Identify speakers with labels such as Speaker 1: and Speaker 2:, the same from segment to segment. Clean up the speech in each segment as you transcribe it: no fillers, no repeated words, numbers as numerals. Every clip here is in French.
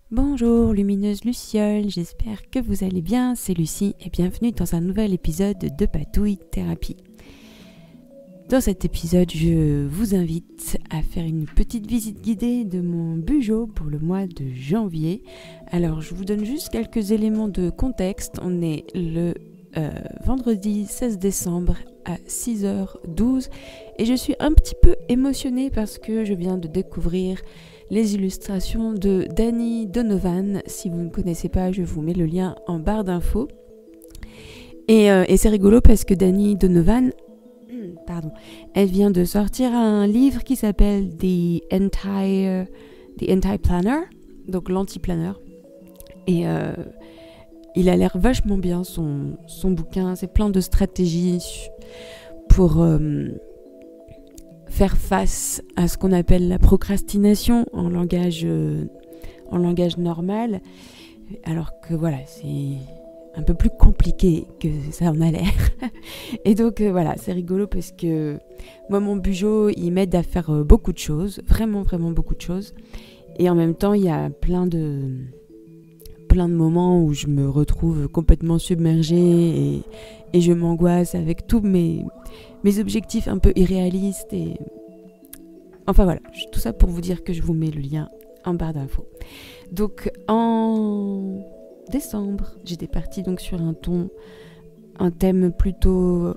Speaker 1: Bonjour lumineuse Luciole, j'espère que vous allez bien, c'est Lucie et bienvenue dans un nouvel épisode de Patouille Thérapie. Dans cet épisode, je vous invite à faire une petite visite guidée de mon Bugeot pour le mois de janvier. Alors je vous donne juste quelques éléments de contexte, on est le vendredi 16 décembre à 6h12 et je suis un petit peu émotionnée parce que je viens de découvrir les illustrations de Danny Donovan. Si vous ne connaissez pas, je vous mets le lien en barre d'infos. Et c'est rigolo parce que Danny Donovan, elle vient de sortir un livre qui s'appelle The Anti-Planner, donc l'anti-planeur. Et il a l'air vachement bien son bouquin. C'est plein de stratégies pour faire face à ce qu'on appelle la procrastination en langage normal, alors que voilà, c'est un peu plus compliqué que ça en a l'air. Et donc voilà, c'est rigolo parce que moi mon Bugeot, il m'aide à faire beaucoup de choses, vraiment beaucoup de choses. Et en même temps, il y a plein de moments où je me retrouve complètement submergée et je m'angoisse avec tous mes objectifs un peu irréalistes. Enfin voilà, tout ça pour vous dire que je vous mets le lien en barre d'infos. Donc en décembre, j'étais partie donc sur un thème plutôt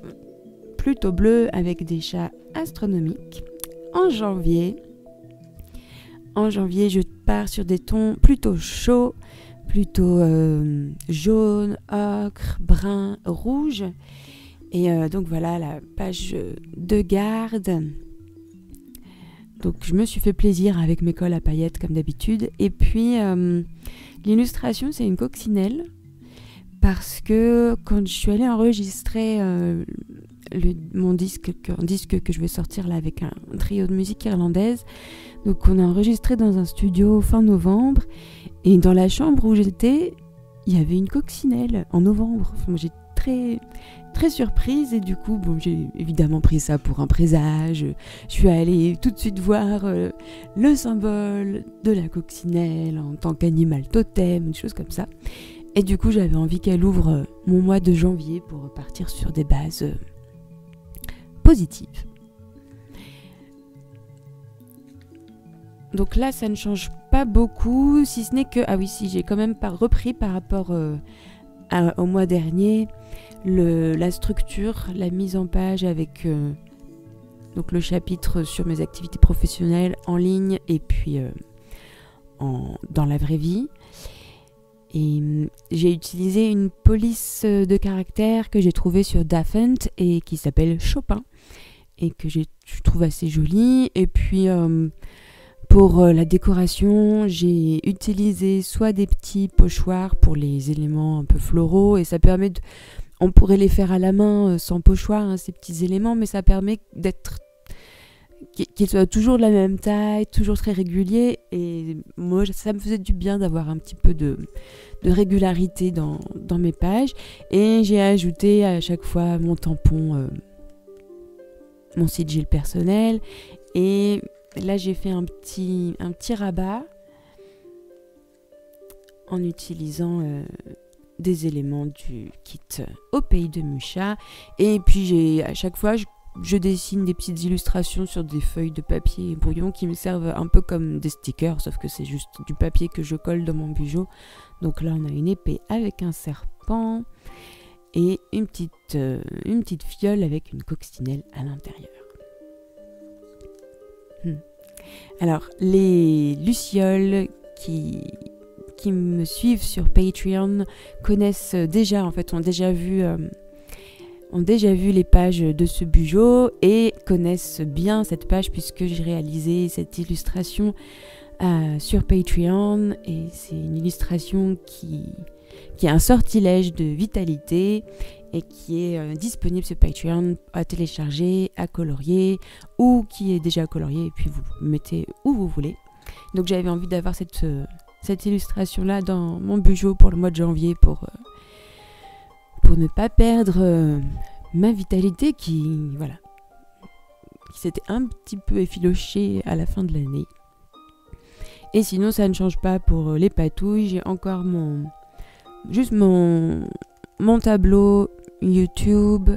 Speaker 1: bleu avec des chats astronomiques. En janvier, je pars sur des tons plutôt chauds, plutôt jaune, ocre, brun, rouge. Et donc voilà la page de garde. Donc je me suis fait plaisir avec mes colles à paillettes comme d'habitude. Et puis l'illustration, c'est une coccinelle. Parce que quand je suis allée enregistrer mon disque que je vais sortir là avec un trio de musique irlandaise, donc on a enregistré dans un studio fin novembre. Et dans la chambre où j'étais, il y avait une coccinelle en novembre. Enfin, j'étais très surprise et du coup, j'ai évidemment pris ça pour un présage. Je suis allée tout de suite voir le symbole de la coccinelle en tant qu'animal totem, des choses comme ça. Et du coup, j'avais envie qu'elle ouvre mon mois de janvier pour repartir sur des bases positives. Donc là, ça ne change pas beaucoup, si ce n'est que... Ah oui, si, j'ai quand même repris par rapport au mois dernier la structure, la mise en page avec donc le chapitre sur mes activités professionnelles en ligne et puis dans la vraie vie. Et j'ai utilisé une police de caractère que j'ai trouvée sur Daphent et qui s'appelle Chopin et que je trouve assez jolie. Et puis... pour la décoration, j'ai utilisé soit des petits pochoirs pour les éléments un peu floraux et ça permet on pourrait les faire à la main sans pochoir, ces petits éléments, mais ça permet qu'ils soient toujours de la même taille, toujours très réguliers. Et moi, ça me faisait du bien d'avoir un petit peu de régularité dans mes pages. Et j'ai ajouté à chaque fois mon tampon, mon sigil personnel. Et là, j'ai fait un petit rabat en utilisant des éléments du kit au pays de Mucha. Et puis, à chaque fois, je dessine des petites illustrations sur des feuilles de papier brouillon qui me servent un peu comme des stickers, sauf que c'est juste du papier que je colle dans mon Bugeot. Donc là, on a une épée avec un serpent et une petite fiole avec une coccinelle à l'intérieur. Alors, les lucioles qui me suivent sur Patreon connaissent déjà, en fait, ont déjà vu les pages de ce Bugeot et connaissent bien cette page puisque j'ai réalisé cette illustration sur Patreon. Et c'est une illustration qui est un sortilège de vitalité et qui est disponible sur Patreon à télécharger, à colorier ou qui est déjà colorié et puis vous mettez où vous voulez. Donc j'avais envie d'avoir cette illustration là dans mon Bugeot pour le mois de janvier pour ne pas perdre ma vitalité qui s'était un petit peu effilochée à la fin de l'année. Et sinon, ça ne change pas pour les patouilles. J'ai encore mon tableau YouTube,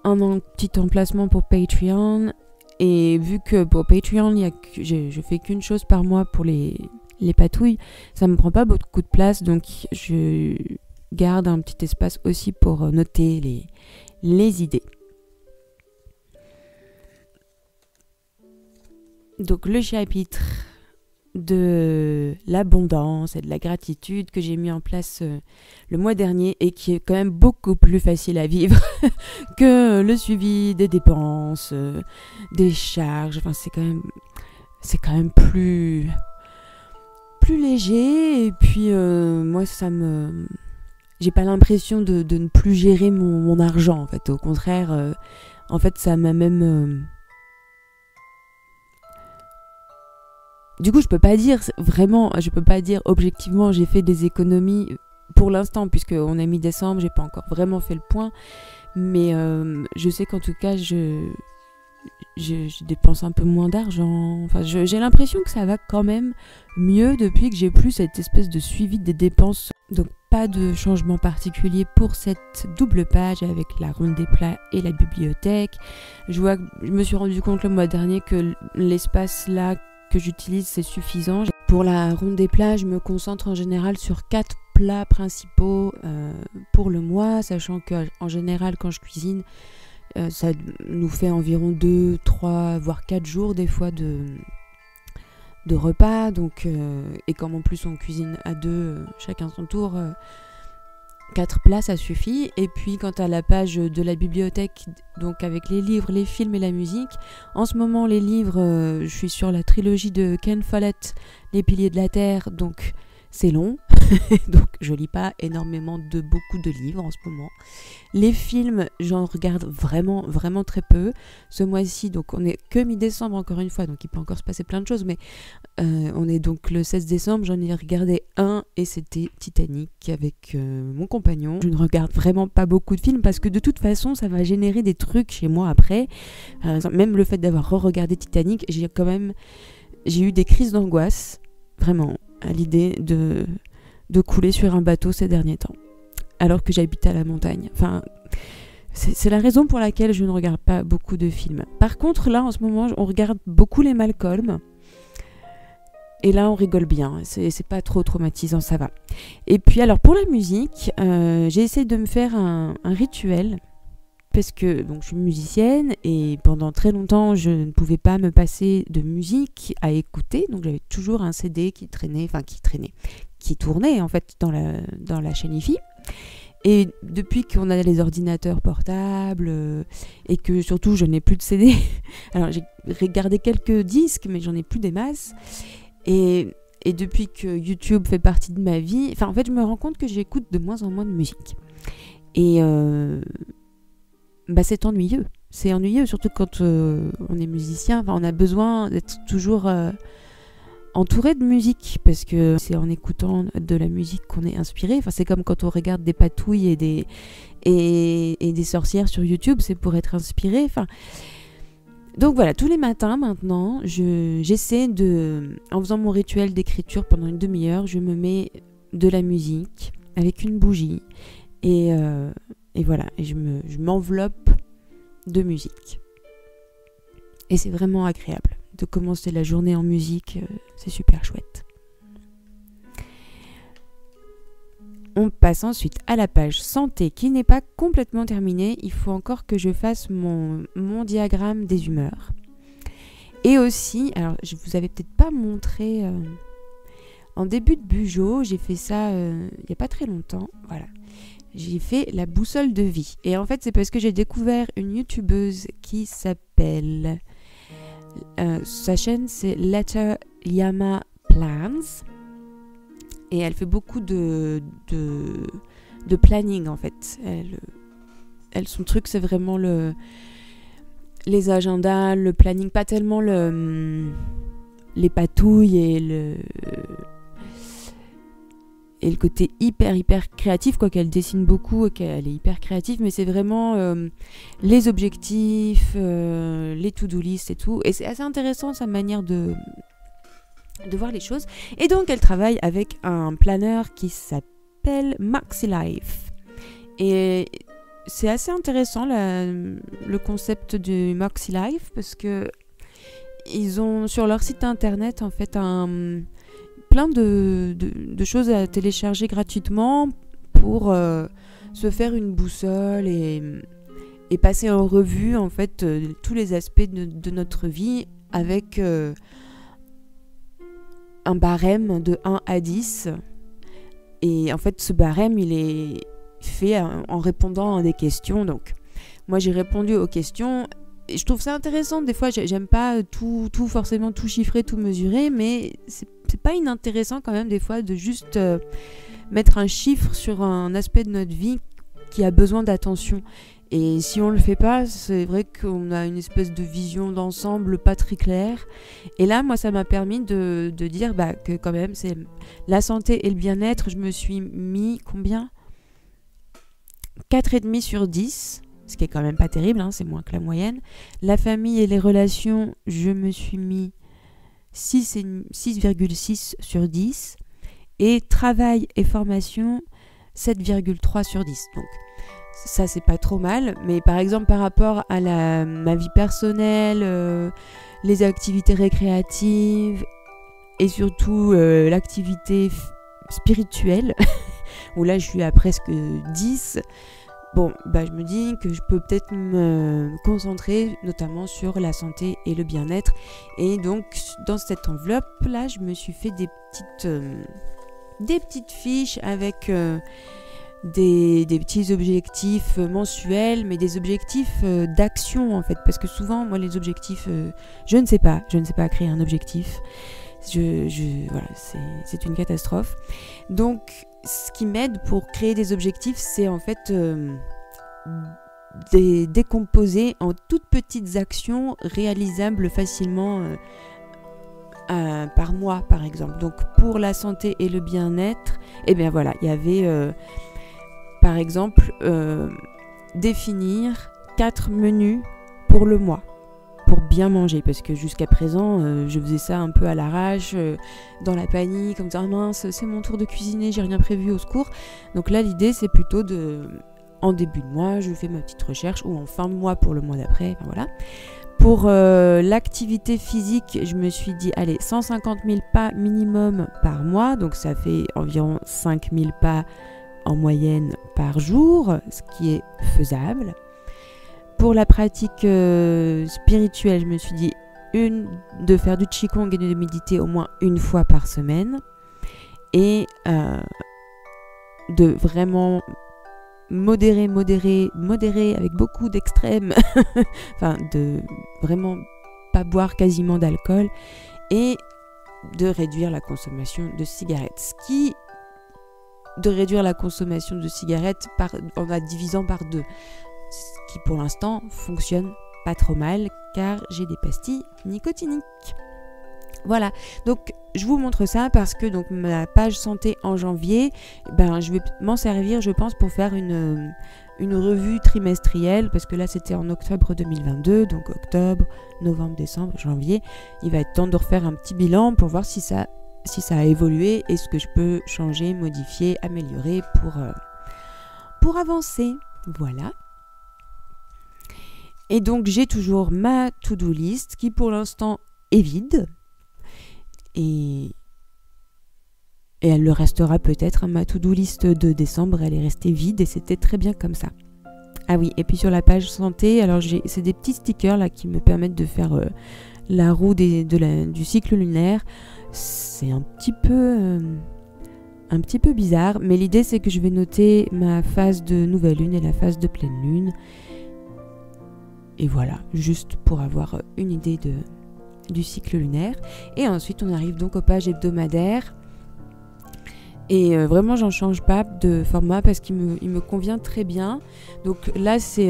Speaker 1: un petit emplacement pour Patreon. Et vu que pour Patreon, je fais qu'une chose par mois pour les patouilles, ça me prend pas beaucoup de place, donc je garde un petit espace aussi pour noter les idées. Donc le chapitre de l'abondance et de la gratitude que j'ai mis en place le mois dernier et qui est quand même beaucoup plus facile à vivre que le suivi des dépenses, des charges. Enfin, c'est quand même plus léger. Et puis moi, j'ai pas l'impression de ne plus gérer mon argent. En fait, au contraire, en fait, ça m'a même du coup, je peux pas dire objectivement j'ai fait des économies pour l'instant, puisqu'on a mis décembre, j'ai pas encore vraiment fait le point, mais je sais qu'en tout cas, je dépense un peu moins d'argent. Enfin, j'ai l'impression que ça va quand même mieux depuis que j'ai plus cette espèce de suivi des dépenses. Donc, pas de changement particulier pour cette double page avec la ronde des plats et la bibliothèque. Je me suis rendu compte le mois dernier que l'espace là que j'utilise, c'est suffisant. Pour la ronde des plats, je me concentre en général sur 4 plats principaux pour le mois, sachant qu'en général, quand je cuisine, ça nous fait environ 2, 3, voire 4 jours des fois de repas. Donc, et comme en plus on cuisine à deux, chacun son tour, 4 plats, ça suffit. Et puis quant à la page de la bibliothèque, donc avec les livres, les films et la musique, en ce moment les livres, je suis sur la trilogie de Ken Follett, Les Piliers de la Terre, donc c'est long, donc je lis pas énormément beaucoup de livres en ce moment. Les films, j'en regarde vraiment, vraiment très peu. Ce mois-ci, donc on est que mi-décembre encore une fois, donc il peut encore se passer plein de choses, mais on est donc le 16 décembre, j'en ai regardé un et c'était Titanic avec mon compagnon. Je ne regarde vraiment pas beaucoup de films parce que de toute façon, ça va générer des trucs chez moi après. Par exemple, même le fait d'avoir re-regardé Titanic, j'ai eu des crises d'angoisse, vraiment, à l'idée de couler sur un bateau ces derniers temps, alors que j'habite à la montagne. Enfin, c'est la raison pour laquelle je ne regarde pas beaucoup de films. Par contre, là, en ce moment, on regarde beaucoup les Malcolm. Et là, on rigole bien. C'est pas trop traumatisant, ça va. Et puis, alors, pour la musique, j'ai essayé de me faire un rituel. Parce que donc, je suis musicienne et pendant très longtemps, je ne pouvais pas me passer de musique à écouter. Donc, j'avais toujours un CD qui tournait en fait dans la chaîne hi-fi. Et depuis qu'on a les ordinateurs portables et que surtout je n'ai plus de CD, alors j'ai regardé quelques disques mais j'en ai plus des masses. Et depuis que YouTube fait partie de ma vie, enfin en fait je me rends compte que j'écoute de moins en moins de musique. Et c'est ennuyeux. C'est ennuyeux surtout quand on est musicien. Enfin, on a besoin d'être toujours entouré de musique parce que c'est en écoutant de la musique qu'on est inspiré. Enfin, c'est comme quand on regarde des patouilles et des sorcières sur YouTube, c'est pour être inspiré. Enfin, donc voilà, tous les matins maintenant, j'essaie en faisant mon rituel d'écriture pendant une demi-heure, je me mets de la musique avec une bougie et voilà, et je m'enveloppe de musique. Et c'est vraiment agréable de commencer la journée en musique, c'est super chouette. On passe ensuite à la page santé qui n'est pas complètement terminée. Il faut encore que je fasse mon diagramme des humeurs. Et aussi, alors je vous avais peut-être pas montré en début de Bujo, j'ai fait ça il n'y a pas très longtemps. Voilà. J'ai fait la boussole de vie. Et en fait, c'est parce que j'ai découvert une youtubeuse qui s'appelle... sa chaîne, c'est Letter Yama Plans. Et elle fait beaucoup de planning, en fait. Son truc, c'est vraiment les agendas, le planning. Pas tellement les patouilles et le côté hyper créatif, quoi, qu'elle dessine beaucoup et qu'elle est hyper créative, mais c'est vraiment les objectifs, les to-do list et tout. Et c'est assez intéressant sa manière de de voir les choses. Et donc elle travaille avec un planeur qui s'appelle MaxiLife. Et c'est assez intéressant le concept du MaxiLife, parce que ils ont sur leur site internet en fait plein de choses à télécharger gratuitement pour se faire une boussole et passer en revue en fait tous les aspects de notre vie avec un barème de 1 à 10. Et en fait ce barème il est fait en répondant à des questions. Donc moi j'ai répondu aux questions et je trouve ça intéressant. Des fois j'aime pas tout forcément tout chiffrer, tout mesurer, mais c'est pas inintéressant quand même des fois de juste mettre un chiffre sur un aspect de notre vie qui a besoin d'attention. Et si on le fait pas, c'est vrai qu'on a une espèce de vision d'ensemble pas très claire. Et là, moi, ça m'a permis de dire que quand même, c'est la santé et le bien-être. Je me suis mis combien ? 4,5 sur 10, ce qui est quand même pas terrible, hein, c'est moins que la moyenne. La famille et les relations, je me suis mis 6,6 sur 10. Et travail et formation, 7,3 sur 10. Donc, ça, c'est pas trop mal. Mais par exemple, par rapport à ma vie personnelle, les activités récréatives et surtout l'activité spirituelle, où là, je suis à presque 10. Bon, je me dis que je peux peut-être me concentrer notamment sur la santé et le bien-être. Et donc, dans cette enveloppe-là, je me suis fait des petites fiches avec des petits objectifs mensuels, mais des objectifs d'action en fait, parce que souvent moi les objectifs je ne sais pas créer un objectif, voilà, c'est une catastrophe. Donc ce qui m'aide pour créer des objectifs, c'est en fait décomposer en toutes petites actions réalisables facilement par mois par exemple. Donc pour la santé et le bien-être, et bien voilà, il y avait par exemple définir 4 menus pour le mois pour bien manger, parce que jusqu'à présent je faisais ça un peu à l'arrache, dans la panique, en me disant mince, c'est mon tour de cuisiner, j'ai rien prévu, au secours. Donc là l'idée c'est plutôt en début de mois je fais ma petite recherche, ou en fin de mois pour le mois d'après, enfin voilà. Pour l'activité physique, je me suis dit, allez, 150 000 pas minimum par mois, donc ça fait environ 5 000 pas en moyenne par jour, ce qui est faisable. Pour la pratique spirituelle, je me suis dit de faire du qigong et de méditer au moins une fois par semaine, et de vraiment modérer avec beaucoup d'extrêmes, enfin de vraiment pas boire quasiment d'alcool, et de réduire la consommation de cigarettes. De réduire la consommation de cigarettes en la divisant par 2, ce qui pour l'instant fonctionne pas trop mal, car j'ai des pastilles nicotiniques. Voilà, donc je vous montre ça parce que donc ma page santé en janvier, je vais m'en servir, je pense, pour faire une revue trimestrielle, parce que là c'était en octobre 2022, donc octobre, novembre, décembre, janvier, il va être temps de refaire un petit bilan pour voir si ça a évolué et ce que je peux changer, modifier, améliorer pour avancer. Voilà. Et donc j'ai toujours ma to-do list qui pour l'instant est vide. Et elle le restera peut-être. Ma to-do list de décembre, elle est restée vide et c'était très bien comme ça. Ah oui, et puis sur la page santé, alors c'est des petits stickers là qui me permettent de faire la roue du cycle lunaire. C'est un petit peu bizarre, mais l'idée c'est que je vais noter ma phase de nouvelle lune et la phase de pleine lune. Et voilà, juste pour avoir une idée du cycle lunaire. Et ensuite on arrive donc aux pages hebdomadaires. Et vraiment j'en change pas de format parce qu'il me convient très bien. Donc là c'est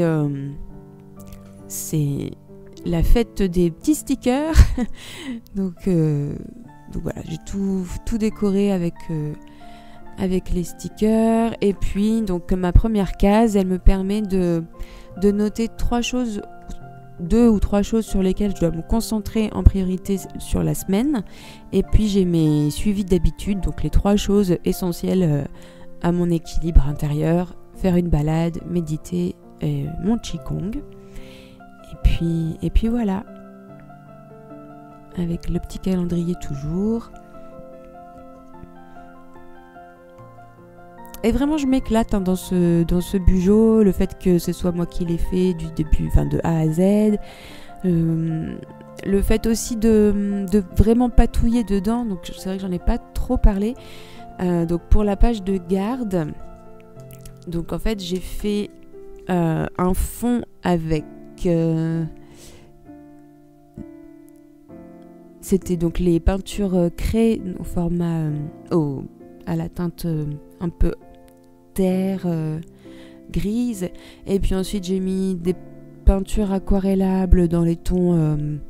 Speaker 1: la fête des petits stickers. donc voilà, j'ai tout décoré avec les stickers. Et puis donc ma première case, elle me permet de noter 3 choses 2 ou 3 choses sur lesquelles je dois me concentrer en priorité sur la semaine. Et puis j'ai mes suivis d'habitude, donc les 3 choses essentielles à mon équilibre intérieur: faire une balade, méditer et mon qigong. Et puis voilà, avec le petit calendrier toujours. Et vraiment, je m'éclate dans ce Bujo, le fait que ce soit moi qui l'ai fait du début, enfin de A à Z. Le fait aussi de vraiment patouiller dedans, donc c'est vrai que j'en ai pas trop parlé. Donc pour la page de garde, donc en fait j'ai fait un fond avec... c'était donc les peintures craie au format... à la teinte un peu terre grise, et puis ensuite j'ai mis des peintures aquarellables dans les tons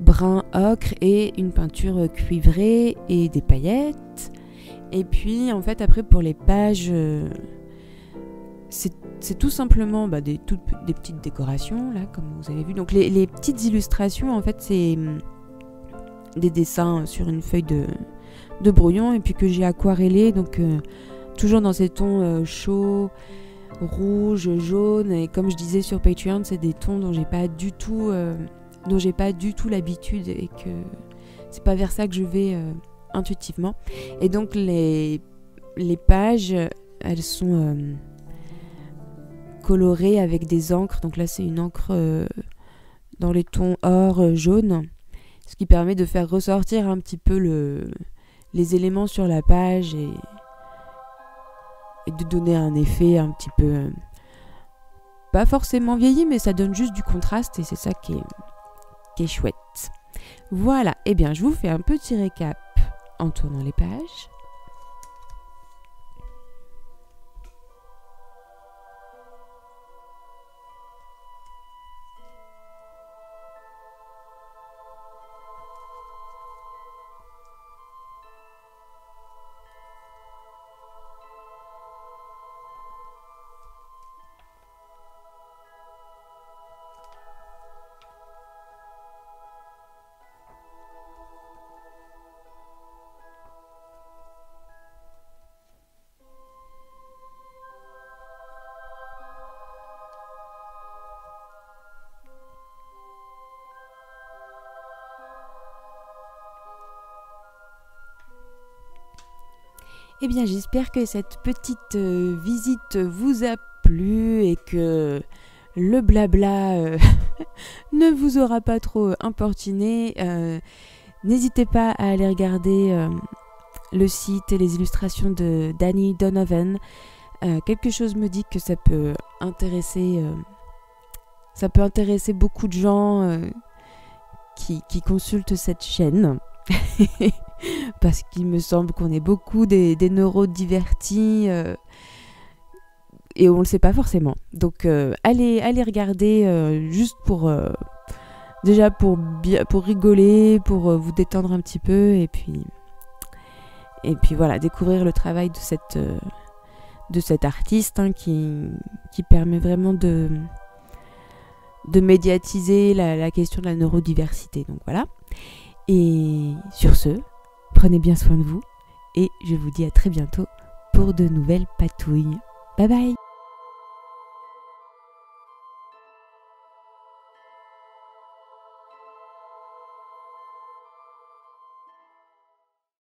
Speaker 1: brun ocre et une peinture cuivrée et des paillettes. Et puis en fait après pour les pages c'est tout simplement des petites décorations là comme vous avez vu. Donc les petites illustrations en fait c'est des dessins sur une feuille de brouillon et puis que j'ai aquarellé, donc toujours dans ces tons chauds, rouge, jaune, et comme je disais sur Patreon, c'est des tons dont j'ai pas du tout l'habitude et que c'est pas vers ça que je vais intuitivement. Et donc les pages, elles sont colorées avec des encres. Donc là c'est une encre dans les tons or, jaune, ce qui permet de faire ressortir un petit peu les éléments sur la page et de donner un effet un petit peu pas forcément vieilli, mais ça donne juste du contraste et c'est ça qui est chouette. Voilà, et bien je vous fais un petit récap en tournant les pages. Eh bien, j'espère que cette petite visite vous a plu et que le blabla ne vous aura pas trop importuné. N'hésitez pas à aller regarder le site et les illustrations de Danny Donovan. Quelque chose me dit que ça peut intéresser beaucoup de gens qui consultent cette chaîne. Parce qu'il me semble qu'on est beaucoup des neurodivertis et on le sait pas forcément. Donc allez regarder juste pour déjà pour rigoler, pour vous détendre un petit peu et puis voilà, découvrir le travail de cet artiste qui permet vraiment de médiatiser la question de la neurodiversité. Donc voilà. Et sur ce, prenez bien soin de vous et je vous dis à très bientôt pour de nouvelles patouilles. Bye bye!